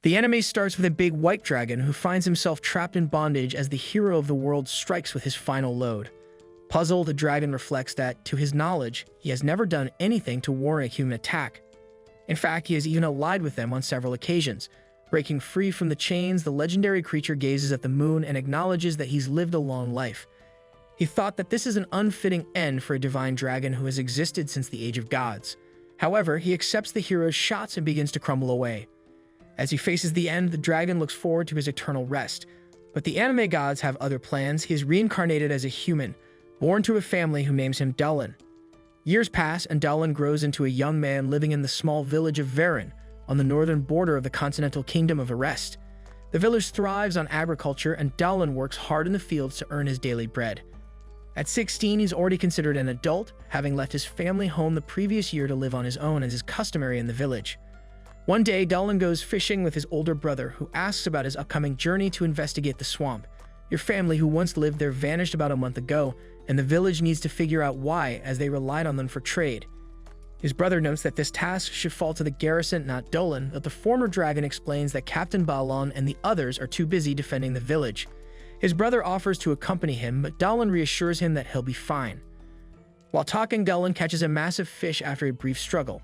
The anime starts with a big white dragon who finds himself trapped in bondage as the hero of the world strikes with his final load. Puzzled, the dragon reflects that, to his knowledge, he has never done anything to warrant a human attack. In fact, he has even allied with them on several occasions. Breaking free from the chains, the legendary creature gazes at the moon and acknowledges that he's lived a long life. He thought that this is an unfitting end for a divine dragon who has existed since the age of gods. However, he accepts the hero's shots and begins to crumble away. As he faces the end, the dragon looks forward to his eternal rest. But the anime gods have other plans. He is reincarnated as a human, born to a family who names him Dullin. Years pass, and Dullin grows into a young man living in the small village of Varen, on the northern border of the continental kingdom of Arrest. The village thrives on agriculture, and Dullin works hard in the fields to earn his daily bread. At 16, he's already considered an adult, having left his family home the previous year to live on his own as is customary in the village. One day, Dullin goes fishing with his older brother, who asks about his upcoming journey to investigate the swamp. Your family who once lived there vanished about a month ago, and the village needs to figure out why, as they relied on them for trade. His brother notes that this task should fall to the garrison, not Dullin, but the former dragon explains that Captain Balon and the others are too busy defending the village. His brother offers to accompany him, but Dullin reassures him that he'll be fine. While talking, Dullin catches a massive fish after a brief struggle.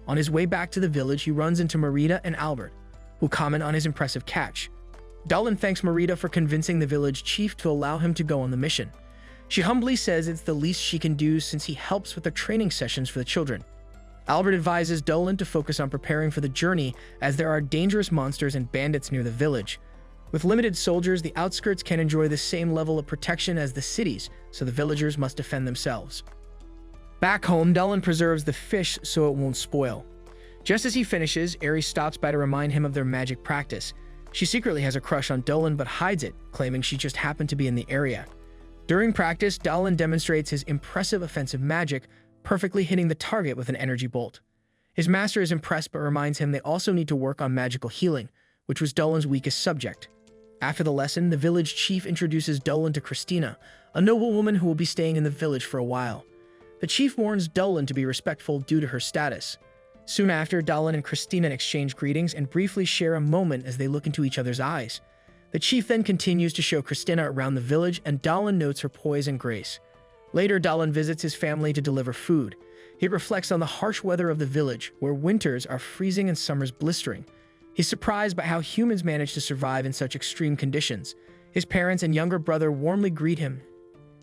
On his way back to the village, he runs into Marita and Albert, who comment on his impressive catch. Dullin thanks Marita for convincing the village chief to allow him to go on the mission. She humbly says it's the least she can do since he helps with the training sessions for the children. Albert advises Dullin to focus on preparing for the journey, as there are dangerous monsters and bandits near the village. With limited soldiers, the outskirts can enjoy the same level of protection as the cities, so the villagers must defend themselves. Back home, Dullin preserves the fish so it won't spoil. Just as he finishes, Ares stops by to remind him of their magic practice. She secretly has a crush on Dullin but hides it, claiming she just happened to be in the area. During practice, Dullin demonstrates his impressive offensive magic, perfectly hitting the target with an energy bolt. His master is impressed but reminds him they also need to work on magical healing, which was Dullin's weakest subject. After the lesson, the village chief introduces Dullin to Christina, a noblewoman who will be staying in the village for a while. The chief warns Dullin to be respectful due to her status. Soon after, Dullin and Christina exchange greetings and briefly share a moment as they look into each other's eyes. The chief then continues to show Christina around the village, and Dullin notes her poise and grace. Later, Dullin visits his family to deliver food. He reflects on the harsh weather of the village, where winters are freezing and summers blistering. He's surprised by how humans manage to survive in such extreme conditions. His parents and younger brother warmly greet him,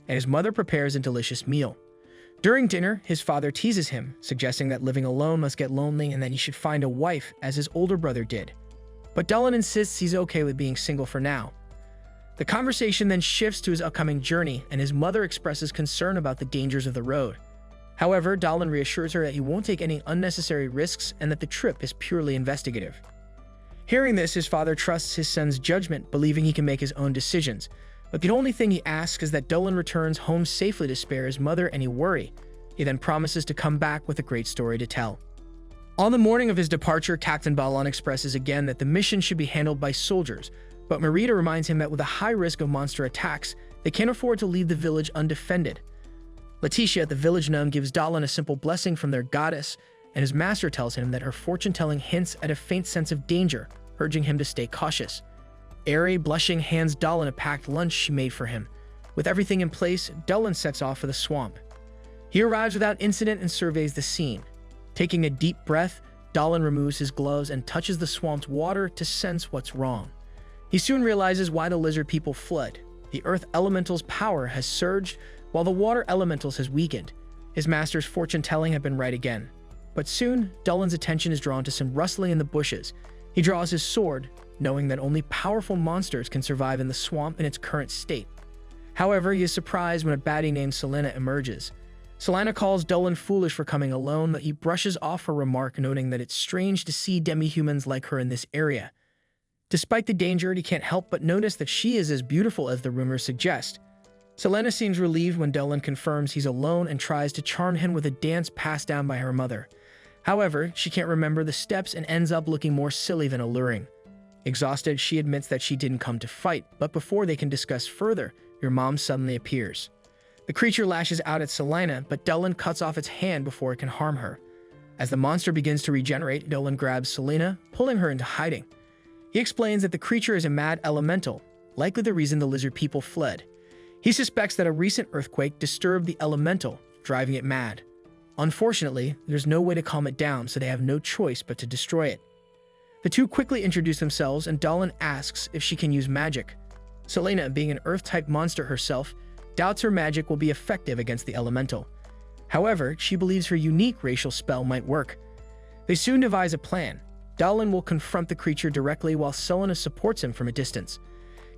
and his mother prepares a delicious meal. During dinner, his father teases him, suggesting that living alone must get lonely and that he should find a wife, as his older brother did. But Dullin insists he's okay with being single for now. The conversation then shifts to his upcoming journey, and his mother expresses concern about the dangers of the road. However, Dullin reassures her that he won't take any unnecessary risks and that the trip is purely investigative. Hearing this, his father trusts his son's judgment, believing he can make his own decisions. But the only thing he asks is that Dullin returns home safely to spare his mother any worry. He then promises to come back with a great story to tell. On the morning of his departure, Captain Balon expresses again that the mission should be handled by soldiers, but Marita reminds him that with a high risk of monster attacks, they can't afford to leave the village undefended. Letitia, the village gnome, gives Dullin a simple blessing from their goddess, and his master tells him that her fortune-telling hints at a faint sense of danger, urging him to stay cautious. Airy, blushing, hands Dullin a packed lunch she made for him. With everything in place, Dullin sets off for the swamp. He arrives without incident and surveys the scene. Taking a deep breath, Dullin removes his gloves and touches the swamp's water to sense what's wrong. He soon realizes why the lizard people fled. The earth elemental's power has surged, while the water elementals has weakened. His master's fortune-telling had been right again. But soon, Dullin's attention is drawn to some rustling in the bushes. He draws his sword, knowing that only powerful monsters can survive in the swamp in its current state. However, he is surprised when a baddie named Selena emerges. Selena calls Dullin foolish for coming alone, but he brushes off her remark, noting that it's strange to see demi-humans like her in this area. Despite the danger, he can't help but notice that she is as beautiful as the rumors suggest. Selena seems relieved when Dullin confirms he's alone and tries to charm him with a dance passed down by her mother. However, she can't remember the steps and ends up looking more silly than alluring. Exhausted, she admits that she didn't come to fight, but before they can discuss further, your mom suddenly appears. The creature lashes out at Selena, but Dullin cuts off its hand before it can harm her. As the monster begins to regenerate, Dullin grabs Selena, pulling her into hiding. He explains that the creature is a mad elemental, likely the reason the lizard people fled. He suspects that a recent earthquake disturbed the elemental, driving it mad. Unfortunately, there's no way to calm it down, so they have no choice but to destroy it. The two quickly introduce themselves, and Dahlin asks if she can use magic. Selena, being an earth-type monster herself, doubts her magic will be effective against the elemental. However, she believes her unique racial spell might work. They soon devise a plan. Dahlin will confront the creature directly while Selena supports him from a distance.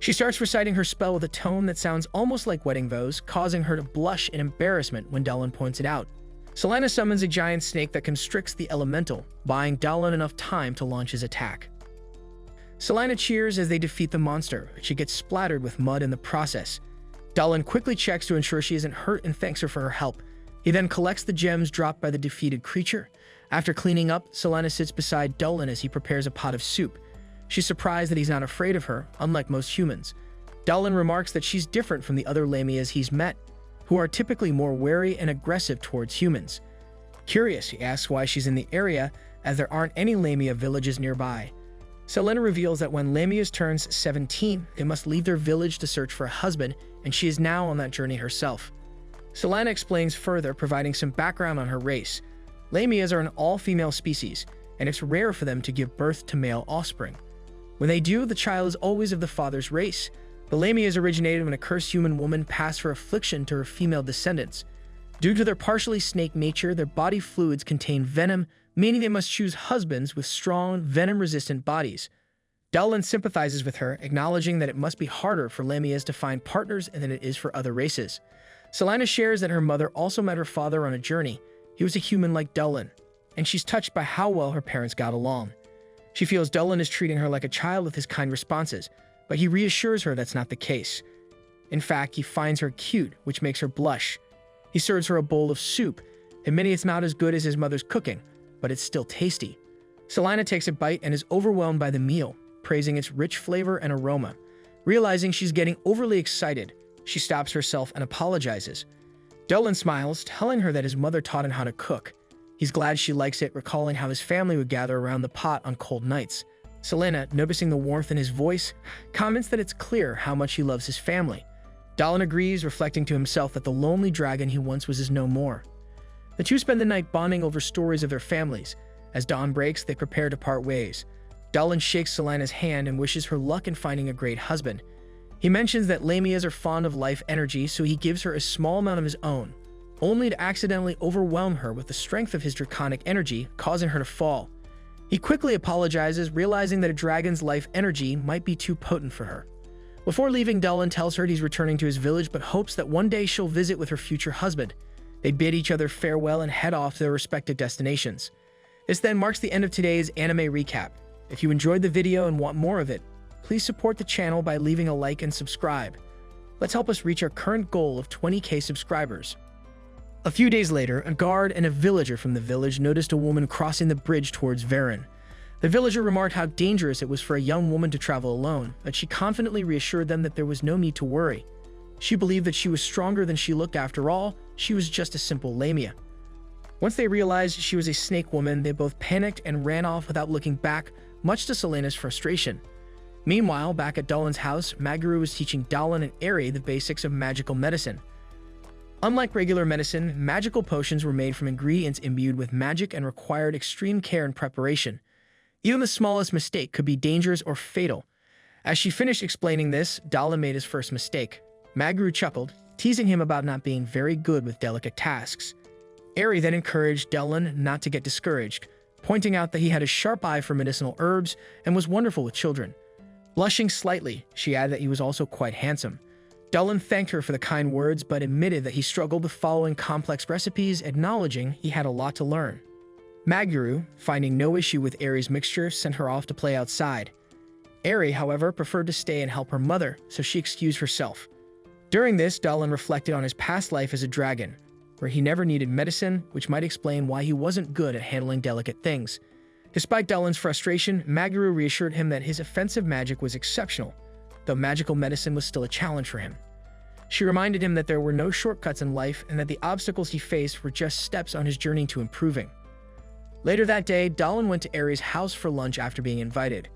She starts reciting her spell with a tone that sounds almost like wedding vows, causing her to blush in embarrassment when Dahlin points it out. Selena summons a giant snake that constricts the elemental, buying Dahlin enough time to launch his attack. Selena cheers as they defeat the monster, but she gets splattered with mud in the process. Dahlin quickly checks to ensure she isn't hurt and thanks her for her help. He then collects the gems dropped by the defeated creature. After cleaning up, Selena sits beside Dahlin as he prepares a pot of soup. She's surprised that he's not afraid of her, unlike most humans. Dahlin remarks that she's different from the other Lamias he's met, who are typically more wary and aggressive towards humans. Curious, he asks why she's in the area, as there aren't any Lamia villages nearby. Selena reveals that when Lamias turns 17, they must leave their village to search for a husband, and she is now on that journey herself. Selena explains further, providing some background on her race. Lamias are an all-female species, and it's rare for them to give birth to male offspring. When they do, the child is always of the father's race. The Lamias originated when a cursed human woman passed her affliction to her female descendants. Due to their partially snake nature, their body fluids contain venom, meaning they must choose husbands with strong, venom-resistant bodies. Dahlin sympathizes with her, acknowledging that it must be harder for Lamias to find partners than it is for other races. Selena shares that her mother also met her father on a journey. He was a human like Dahlin, and she's touched by how well her parents got along. She feels Dahlin is treating her like a child with his kind responses, but he reassures her that's not the case. In fact, he finds her cute, which makes her blush. He serves her a bowl of soup, admitting it's not as good as his mother's cooking, but it's still tasty. Selena takes a bite and is overwhelmed by the meal, praising its rich flavor and aroma. Realizing she's getting overly excited, she stops herself and apologizes. Dahlin smiles, telling her that his mother taught him how to cook. He's glad she likes it, recalling how his family would gather around the pot on cold nights. Selena, noticing the warmth in his voice, comments that it's clear how much he loves his family. Dahlin agrees, reflecting to himself that the lonely dragon he once was is no more. The two spend the night bonding over stories of their families. As dawn breaks, they prepare to part ways. Dahlin shakes Selena's hand and wishes her luck in finding a great husband. He mentions that Lamias are fond of life energy, so he gives her a small amount of his own, only to accidentally overwhelm her with the strength of his draconic energy, causing her to fall. He quickly apologizes, realizing that a dragon's life energy might be too potent for her. Before leaving, Dahlin tells her he's returning to his village, but hopes that one day she'll visit with her future husband. They bid each other farewell and head off to their respective destinations. This then marks the end of today's anime recap. If you enjoyed the video and want more of it, please support the channel by leaving a like and subscribe. Let's help us reach our current goal of 20k subscribers. A few days later, a guard and a villager from the village noticed a woman crossing the bridge towards Varen. The villager remarked how dangerous it was for a young woman to travel alone, but she confidently reassured them that there was no need to worry. She believed that she was stronger than she looked. After all, she was just a simple Lamia. Once they realized she was a snake woman, they both panicked and ran off without looking back, much to Selena's frustration. Meanwhile, back at Dahlin's house, Maguru was teaching Dahlin and Eri the basics of magical medicine. Unlike regular medicine, magical potions were made from ingredients imbued with magic and required extreme care and preparation. Even the smallest mistake could be dangerous or fatal. As she finished explaining this, Dahlin made his first mistake. Maguru chuckled, teasing him about not being very good with delicate tasks. Eri then encouraged Dahlin not to get discouraged, pointing out that he had a sharp eye for medicinal herbs and was wonderful with children. Blushing slightly, she added that he was also quite handsome. Dahlin thanked her for the kind words, but admitted that he struggled with following complex recipes, acknowledging he had a lot to learn. Maguru, finding no issue with Eri's mixture, sent her off to play outside. Eri, however, preferred to stay and help her mother, so she excused herself. During this, Dahlin reflected on his past life as a dragon, where he never needed medicine, which might explain why he wasn't good at handling delicate things. Despite Dahlin's frustration, Maguru reassured him that his offensive magic was exceptional, though magical medicine was still a challenge for him. She reminded him that there were no shortcuts in life and that the obstacles he faced were just steps on his journey to improving. Later that day, Dahlin went to Eri's house for lunch after being invited.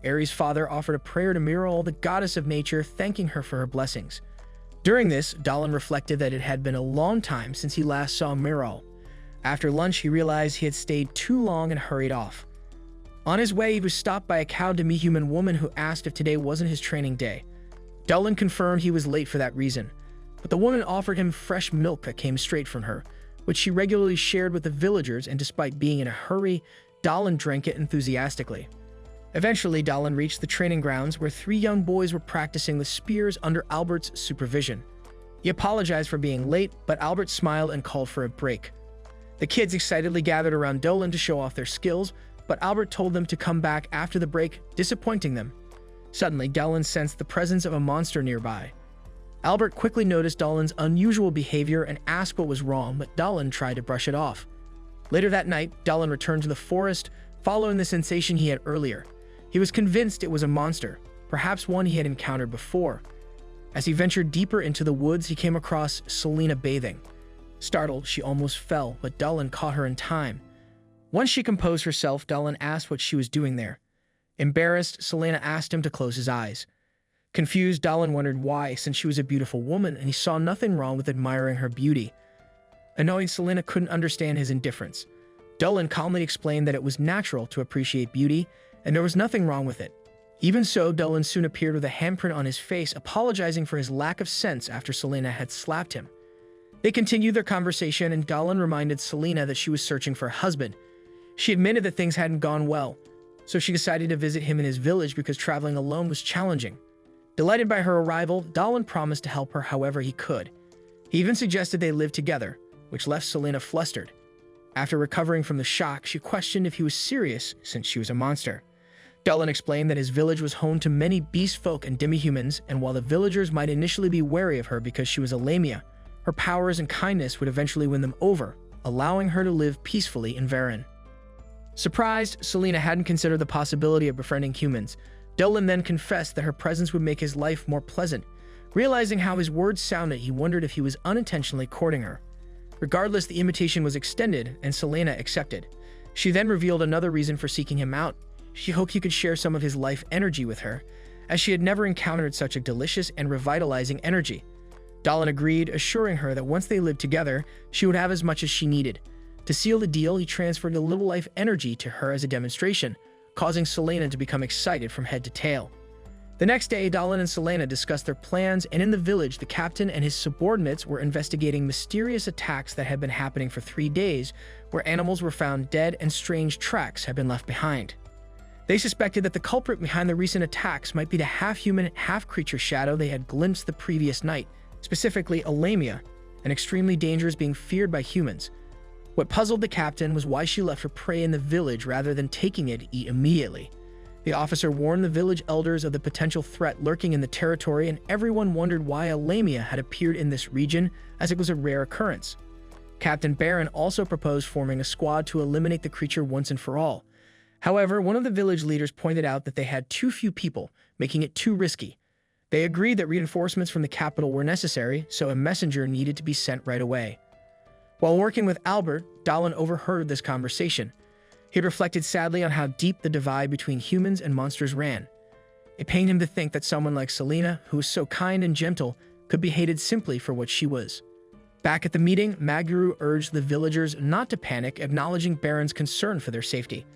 Aries' father offered a prayer to Mirol, the goddess of nature, thanking her for her blessings. During this, Dahlin reflected that it had been a long time since he last saw Mirol. After lunch, he realized he had stayed too long and hurried off. On his way, he was stopped by a cowed demi-human woman who asked if today wasn't his training day. Dahlin confirmed he was late for that reason, but the woman offered him fresh milk that came straight from her, which she regularly shared with the villagers, and despite being in a hurry, Dahlin drank it enthusiastically. Eventually, Dahlin reached the training grounds where 3 young boys were practicing the spears under Albert's supervision. He apologized for being late, but Albert smiled and called for a break. The kids excitedly gathered around Dahlin to show off their skills, but Albert told them to come back after the break, disappointing them. Suddenly, Dahlin sensed the presence of a monster nearby. Albert quickly noticed Dahlin's unusual behavior and asked what was wrong, but Dahlin tried to brush it off. Later that night, Dahlin returned to the forest, following the sensation he had earlier. He was convinced it was a monster, perhaps one he had encountered before. As he ventured deeper into the woods, he came across Selena bathing. Startled, she almost fell, but Dahlin caught her in time. Once she composed herself, Dahlin asked what she was doing there. Embarrassed, Selena asked him to close his eyes. Confused, Dahlin wondered why, since she was a beautiful woman and he saw nothing wrong with admiring her beauty. Annoyed, Selena couldn't understand his indifference. Dahlin calmly explained that it was natural to appreciate beauty, and there was nothing wrong with it. Even so, Dahlin soon appeared with a handprint on his face, apologizing for his lack of sense after Selena had slapped him. They continued their conversation, and Dahlin reminded Selena that she was searching for a husband. She admitted that things hadn't gone well, so she decided to visit him in his village because traveling alone was challenging. Delighted by her arrival, Dahlin promised to help her however he could. He even suggested they live together, which left Selena flustered. After recovering from the shock, she questioned if he was serious since she was a monster. Dahlin explained that his village was home to many beast folk and demi-humans, and while the villagers might initially be wary of her because she was a lamia, her powers and kindness would eventually win them over, allowing her to live peacefully in Varen. Surprised, Selena hadn't considered the possibility of befriending humans. Dahlin then confessed that her presence would make his life more pleasant. Realizing how his words sounded, he wondered if he was unintentionally courting her. Regardless, the invitation was extended, and Selena accepted. She then revealed another reason for seeking him out. She hoped he could share some of his life energy with her, as she had never encountered such a delicious and revitalizing energy. Dahlin agreed, assuring her that once they lived together, she would have as much as she needed. To seal the deal, he transferred a little life energy to her as a demonstration, causing Selena to become excited from head to tail. The next day, Dahlin and Selena discussed their plans, and in the village, the captain and his subordinates were investigating mysterious attacks that had been happening for 3 days, where animals were found dead and strange tracks had been left behind. They suspected that the culprit behind the recent attacks might be the half-human, half-creature shadow they had glimpsed the previous night, specifically a lamia, an extremely dangerous being feared by humans. What puzzled the captain was why she left her prey in the village rather than taking it to eat immediately. The officer warned the village elders of the potential threat lurking in the territory, and everyone wondered why a lamia had appeared in this region, as it was a rare occurrence. Captain Barron also proposed forming a squad to eliminate the creature once and for all. However, one of the village leaders pointed out that they had too few people, making it too risky. They agreed that reinforcements from the capital were necessary, so a messenger needed to be sent right away. While working with Albert, Dahlin overheard this conversation. He had reflected sadly on how deep the divide between humans and monsters ran. It pained him to think that someone like Selena, who was so kind and gentle, could be hated simply for what she was. Back at the meeting, Maguru urged the villagers not to panic, acknowledging Baron's concern for their safety.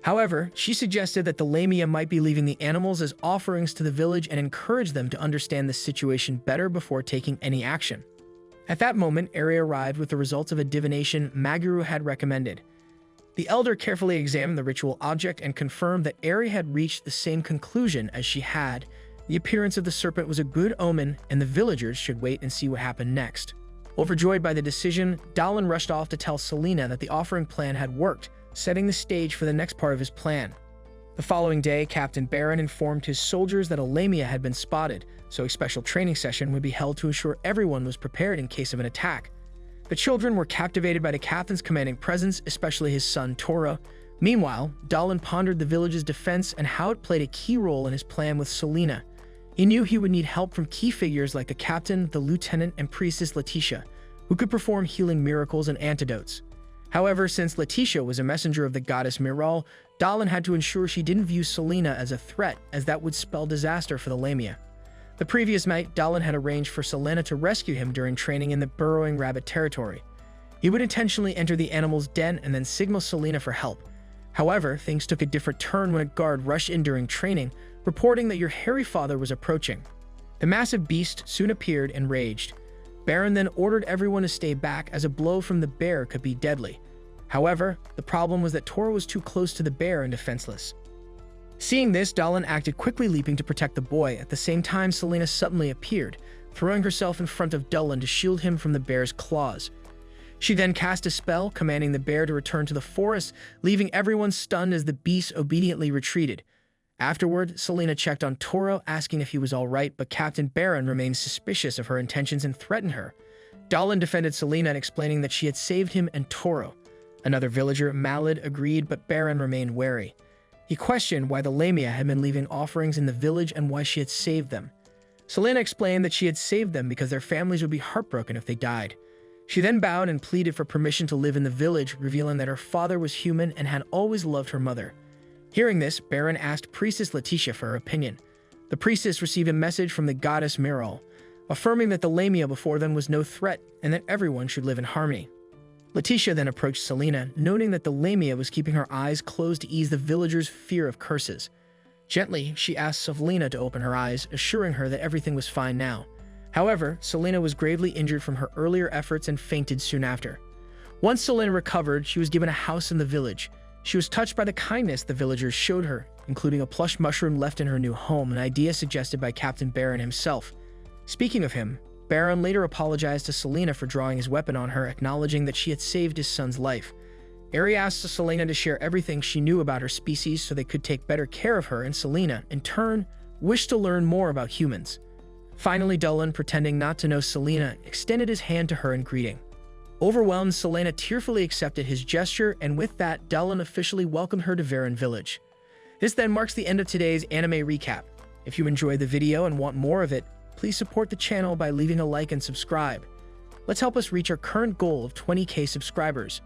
However, she suggested that the lamia might be leaving the animals as offerings to the village and encouraged them to understand the situation better before taking any action. At that moment, Ari arrived with the results of a divination Maguru had recommended. The elder carefully examined the ritual object and confirmed that Ari had reached the same conclusion as she had. The appearance of the serpent was a good omen, and the villagers should wait and see what happened next. Overjoyed by the decision, Dahlin rushed off to tell Selena that the offering plan had worked, setting the stage for the next part of his plan. The following day, Captain Barron informed his soldiers that a lamia had been spotted, so a special training session would be held to ensure everyone was prepared in case of an attack. The children were captivated by the captain's commanding presence, especially his son Toro. Meanwhile, Dahlin pondered the village's defense and how it played a key role in his plan with Selena. He knew he would need help from key figures like the captain, the lieutenant, and priestess Letitia, who could perform healing miracles and antidotes. However, since Letitia was a messenger of the goddess Miral, Dallin had to ensure she didn't view Selena as a threat, as that would spell disaster for the Lamia. The previous night, Dallin had arranged for Selena to rescue him during training in the burrowing rabbit territory. He would intentionally enter the animal's den and then signal Selena for help. However, things took a different turn when a guard rushed in during training, reporting that your hairy father was approaching. The massive beast soon appeared and raged. Baron then ordered everyone to stay back, as a blow from the bear could be deadly. However, the problem was that Toro was too close to the bear and defenseless. Seeing this, Dallin acted quickly, leaping to protect the boy. At the same time, Selena suddenly appeared, throwing herself in front of Dallin to shield him from the bear's claws. She then cast a spell, commanding the bear to return to the forest, leaving everyone stunned as the beast obediently retreated. Afterward, Selena checked on Toro, asking if he was alright, but Captain Baron remained suspicious of her intentions and threatened her. Dallin defended Selena, explaining that she had saved him and Toro. Another villager, Malad, agreed, but Baron remained wary. He questioned why the Lamia had been leaving offerings in the village and why she had saved them. Selena explained that she had saved them because their families would be heartbroken if they died. She then bowed and pleaded for permission to live in the village, revealing that her father was human and had always loved her mother. Hearing this, Baron asked Priestess Letitia for her opinion. The priestess received a message from the goddess Miral, affirming that the Lamia before them was no threat and that everyone should live in harmony. Letitia then approached Selena, noting that the Lamia was keeping her eyes closed to ease the villagers' fear of curses. Gently, she asked Selena to open her eyes, assuring her that everything was fine now. However, Selena was gravely injured from her earlier efforts and fainted soon after. Once Selena recovered, she was given a house in the village. She was touched by the kindness the villagers showed her, including a plush mushroom left in her new home, an idea suggested by Captain Baron himself. Speaking of him, Baron later apologized to Selena for drawing his weapon on her, acknowledging that she had saved his son's life. Eri asked Selena to share everything she knew about her species so they could take better care of her, and Selena, in turn, wished to learn more about humans. Finally, Dallin, pretending not to know Selena, extended his hand to her in greeting. Overwhelmed, Selena tearfully accepted his gesture, and with that, Dallin officially welcomed her to Varan Village. This then marks the end of today's anime recap. If you enjoyed the video and want more of it, please support the channel by leaving a like and subscribe. Let's help us reach our current goal of 20,000 subscribers.